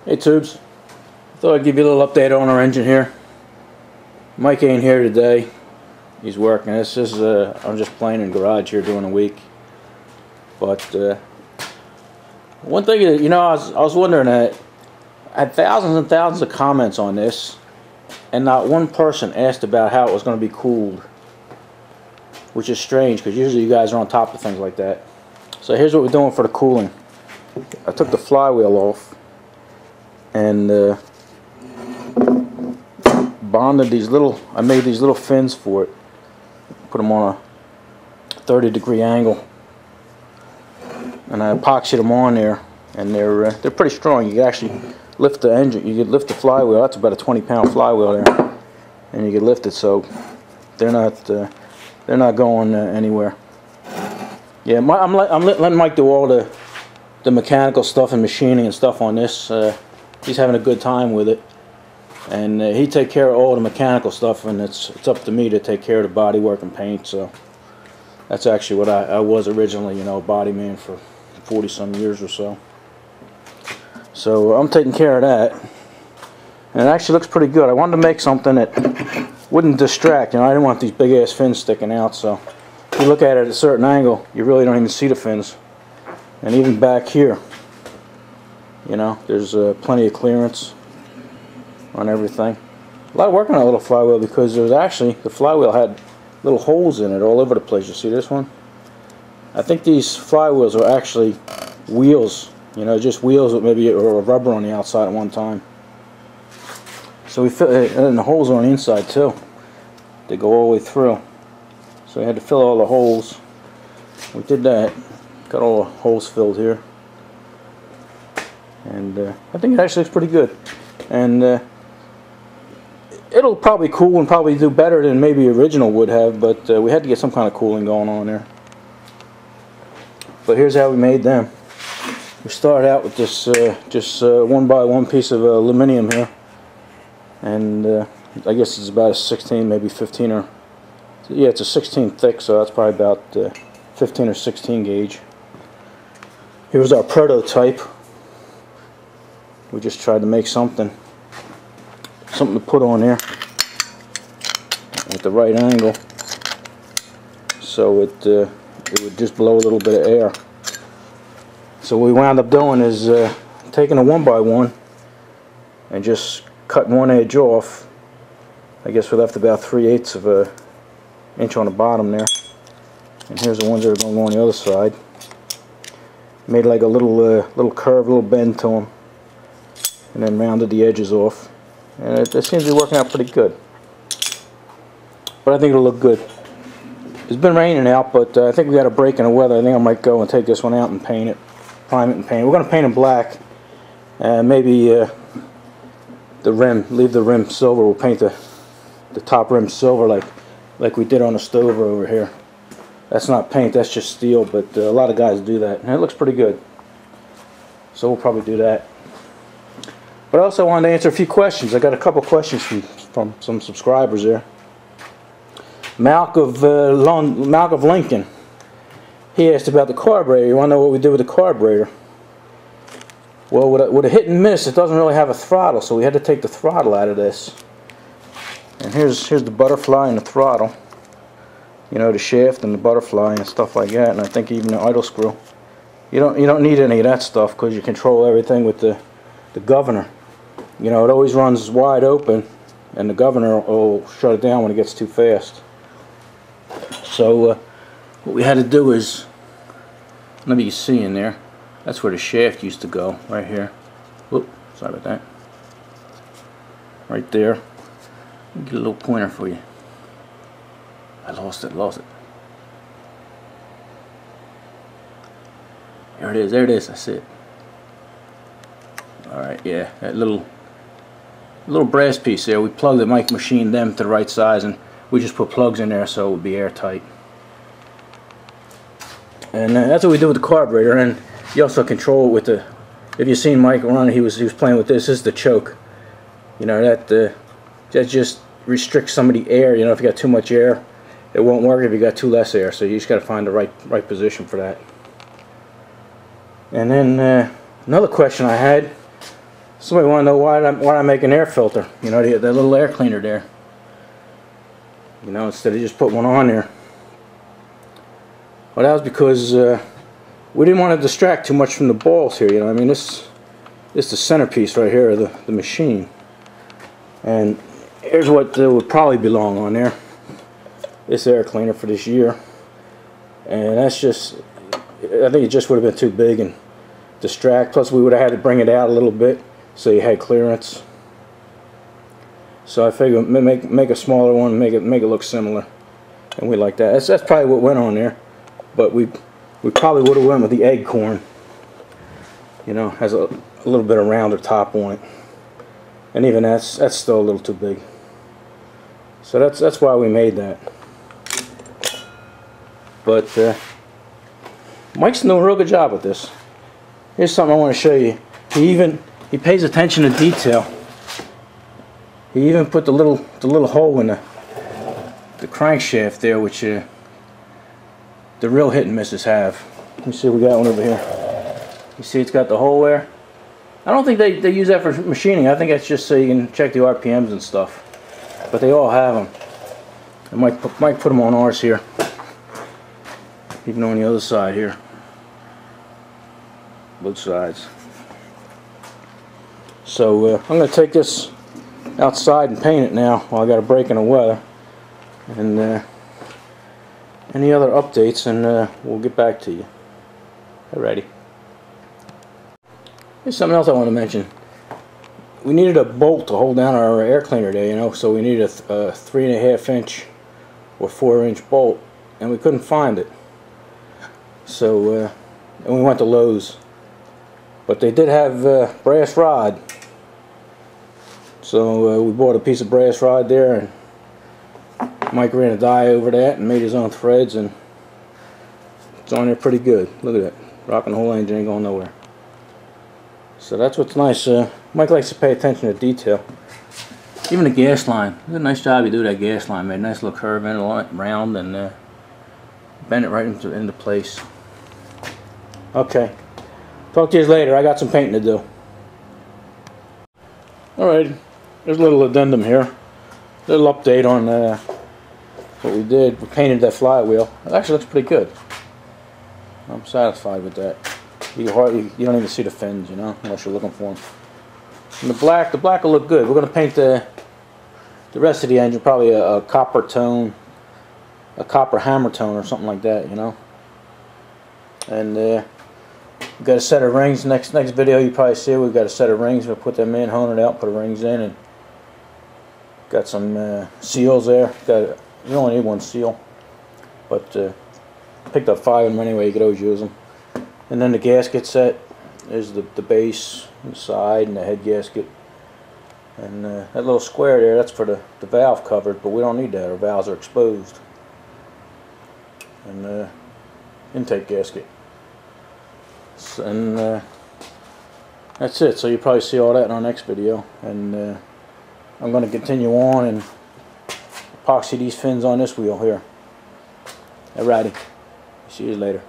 Hey Tubes, thought I'd give you a little update on our engine here. Mike ain't here today. He's working. This is I'm just playing in the garage here during the week. But one thing, I was wondering that I had thousands and thousands of comments on this, and not one person asked about how it was going to be cooled, which is strange because usually you guys are on top of things like that. So here's what we're doing for the cooling. I took the flywheel off and bonded these I made these little fins for it. Put them on a 30-degree angle, and I epoxied them on there, and they're pretty strong. You can actually lift the engine. You can lift the flywheel. That's about a 20-pound flywheel there, and you can lift it, so they're not going anywhere. Yeah, I'm letting Mike do all the mechanical stuff and machining and stuff on this. He's having a good time with it, and he take care of all the mechanical stuff, and it's up to me to take care of the body work and paint. So that's actually what I was originally, a body man for 40-some years or so. So I'm taking care of that, and it actually looks pretty good. I wanted to make something that wouldn't distract. I didn't want these big ass fins sticking out, so if you look at it at a certain angle, you really don't even see the fins. And even back here, there's plenty of clearance on everything. A lot of work on that little flywheel because there was actually, the flywheel had little holes in it all over the place. You see this one? I think these flywheels are actually wheels, just wheels with maybe a rubber on the outside at one time. So we fit, and the holes are on the inside too. They go all the way through. So we had to fill all the holes. We did that. Got all the holes filled here. And I think it actually looks pretty good. And it'll probably cool and probably do better than maybe the original would have, but we had to get some kind of cooling going on there. But here's how we made them. We started out with this just 1x1 piece of aluminum here. And I guess it's about a 16, maybe 15 or... Yeah, it's a 16 thick, so that's probably about 15 or 16 gauge. Here's our prototype. We just tried to make something to put on there at the right angle, so it would just blow a little bit of air. So what we wound up doing is taking a 1x1 and just cutting one edge off. I guess we left about 3/8 of an inch on the bottom there, and here's the ones that are going to go on the other side. Made like a little curve, little bend to them, and then rounded the edges off, and it seems to be working out pretty good. But I think it'll look good. It's been raining out, but I think we got a break in the weather. I think I might go and take this one out and paint it, prime it and paint it. We're going to paint it black, and maybe the rim, leave the rim silver. We'll paint the top rim silver like we did on the stove over here. That's not paint, that's just steel, but a lot of guys do that, and it looks pretty good. So we'll probably do that. But I also wanted to answer a few questions. I got a couple questions from some subscribers there. Malk of Lincoln, he asked about the carburetor. You want to know what we did with the carburetor? Well, with a hit and miss, it doesn't really have a throttle, so we had to take the throttle out of this. And here's the butterfly and the throttle. The shaft and the butterfly and stuff like that, and I think even the idle screw. You don't need any of that stuff because you control everything with the governor. It always runs wide open, and the governor will shut it down when it gets too fast. So what we had to do is, maybe you see in there, that's where the shaft used to go, right here. Whoop, sorry about that. Right there. Let me get a little pointer for you. I lost it. There it is, that's it. Alright, yeah, that little brass piece there, we plugged it, Mike machined them to the right size, and we just put plugs in there so it would be airtight. And that's what we do with the carburetor, and you also control it with the, if you've seen Mike run, he was playing with this. This is the choke. That just restricts some of the air. If you got too much air, it won't work if you got too less air, so you just got to find the right position for that. And then another question I had Somebody want to know why I make an air filter, you know, that little air cleaner there, you know, instead of just put one on there. Well, that was because we didn't want to distract too much from the balls here, you know. I mean, this is the centerpiece right here of the machine, and here's what would probably belong on there. This air cleaner for this year, and that's just, I think it just would have been too big and distract. Plus, we would have had to bring it out a little bit so you had clearance. So I figured make a smaller one, make it look similar, and we like that. That's probably what went on there, but we probably would have went with the Acorn. You know, has a little bit of rounder top on it, and even that's still a little too big. So that's why we made that. But Mike's doing a real good job with this. Here's something I want to show you. He pays attention to detail. He even put the little hole in the crankshaft there, which the real hit and misses have. Let me see, we got one over here. You see it's got the hole there? I don't think they use that for machining. I think that's just so you can check the RPMs and stuff. But they all have them. I might put them on ours here. Even on the other side here. Both sides. So I'm going to take this outside and paint it now while I got a break in the weather. And any other updates, and we'll get back to you. Alrighty. Here's something else I want to mention. We needed a bolt to hold down our air cleaner there, you know, so we needed a 3.5 inch or 4 inch bolt, and we couldn't find it. So and we went to Lowe's, but they did have brass rod. So we bought a piece of brass rod there, and Mike ran a die over that and made his own threads, and it's on there pretty good. Look at that, rocking the whole engine, ain't going nowhere. So that's what's nice. Mike likes to pay attention to detail. Even the gas line. Did a nice job you do that gas line. Made a nice little curve in it, round, and bend it right into place. Okay. Talk to you later. I got some painting to do. Alright. There's a little addendum here. Little update on what we did. We painted that flywheel. It actually looks pretty good. I'm satisfied with that. You don't even see the fins, you know, unless you're looking for them. And the black will look good. We're going to paint the rest of the engine probably a copper tone, a copper hammer tone or something like that, you know. And we've got a set of rings. Next video you probably see we've got a set of rings. We'll put them in, hone it out, put the rings in, and got some seals there. You only need one seal, but picked up 5 of them anyway. You could always use them. And then the gasket set is the base, and the side, and the head gasket. And that little square there, that's for the valve cover, but we don't need that. Our valves are exposed. And intake gasket. And that's it. So you'll probably see all that in our next video. And I'm going to continue on and epoxy these fins on this wheel here. Alrighty. See you later.